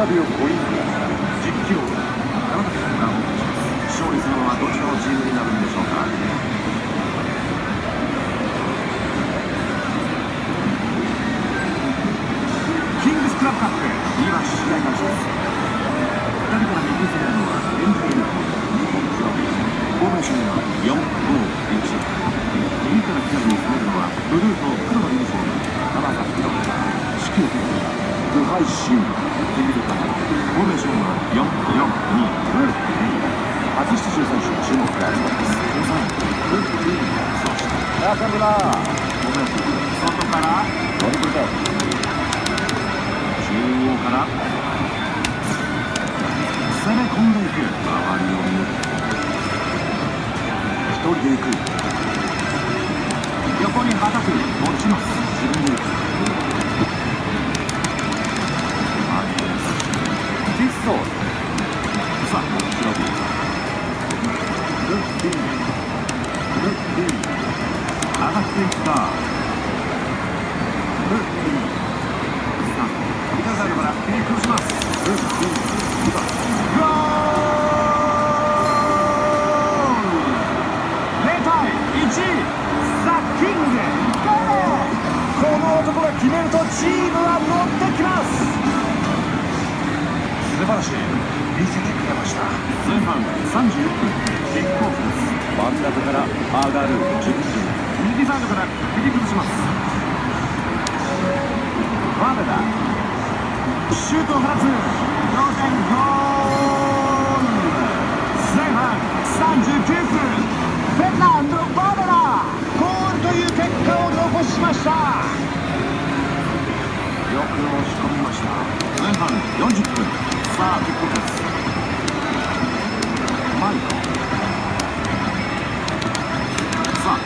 びをコインに実況山崎さんがお送りします。勝利するのはどちらのチームになるんでしょうか。キングスクラブカップ今試合開始です。2人から右に攻めるのはエンジェル日本クラブ。フォーメーションは4-5-1。右から左に攻めるのはブルーと黒のユニフォーム山崎弘指揮を執るのは不敗神デビルカー。フォーメーションは4-4-2。初出場選手注目が集まります。そして中村外からドリブルで中央から攻め込んでいく。周りを見抜く。一人で行く。横にはたく。持ちます。自分で行く。ディスソール。さあ広くルッピー上がっていくか。ルッピーさあ左サイドから切り崩します。ルッピーゴール0対1。ザ・キングこの男が決めるとチームは乗ってきます。素晴らしい。見せてくれました。前半31分キックオフです。真ん中から上がる10分。右サイドから切り崩します。ワーダだ。シュートを放つ。同点ゴール。前半39分フェルナンド・バーダラゴールという結果を残しました。よく押し込みました。前半40分。さあキックオフです。マイコさあ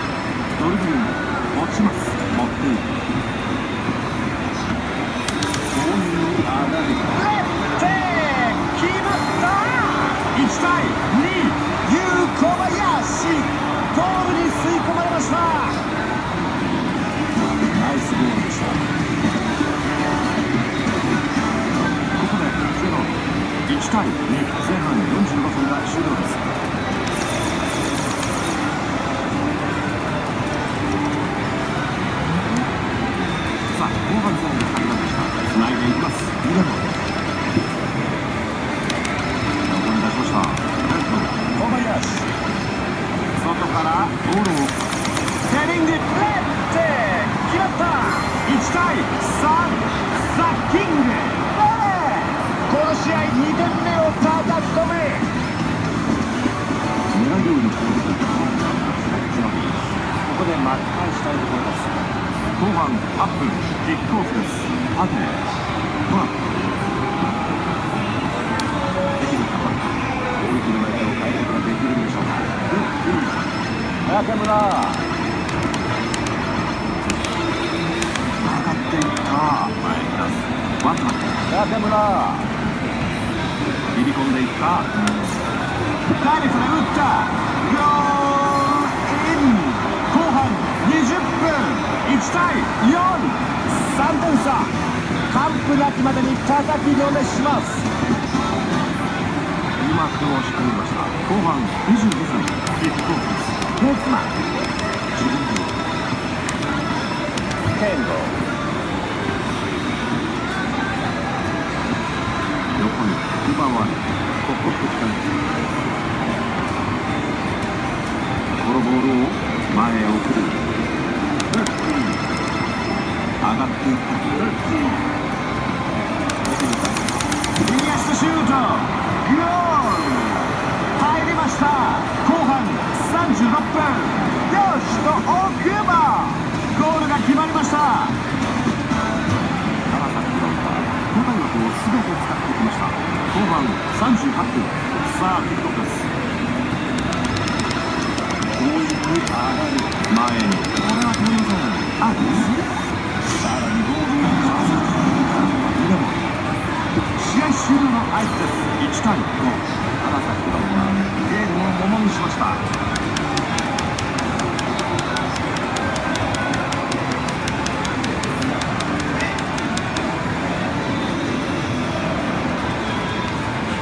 ドリブルに持ちます。持っていく。ボールに上がる。決まった。1対2。ユー小林ゴールに吸い込まれました。ナイスゴールでした。ここで1対2。前半45分が終了です。さあ後半戦が始まりました。つないでいきます。ミラノ横に出しました。小林外からボールをヘディング。レッテ決まった。1対3。ザ・キングこの試合2点目を叩き込む。狙い通りに攻撃がここで巻き返したいところです。後半8分キックオフです。アテネトラップできるか。攻撃の流れを変えることができるんでしょうか。中村上がっていった。前に出すワトナ中村切り込んでいくか。ダイレクトで打った。ゴールイン。後半20分1対4。3点差。完膚なきまでに叩きのめします。うまく押し込みました。後半25分キックオフです。ヘッズマン自分でケンド横に奪われここってきたんです。このボールを前へ送る。上がっていった。右足のシュート。ゴール入りました。後半36分よしと奥歯ゴールが決まりました。長崎フロンター交代枠を全て使ってきました。後半38分さあキックオフです。攻撃に上がる。前にこれは取りません。アウトです。さらにゴールをかわす。試合終了の合図です。1対5。長崎フロンターゲームをものにしました。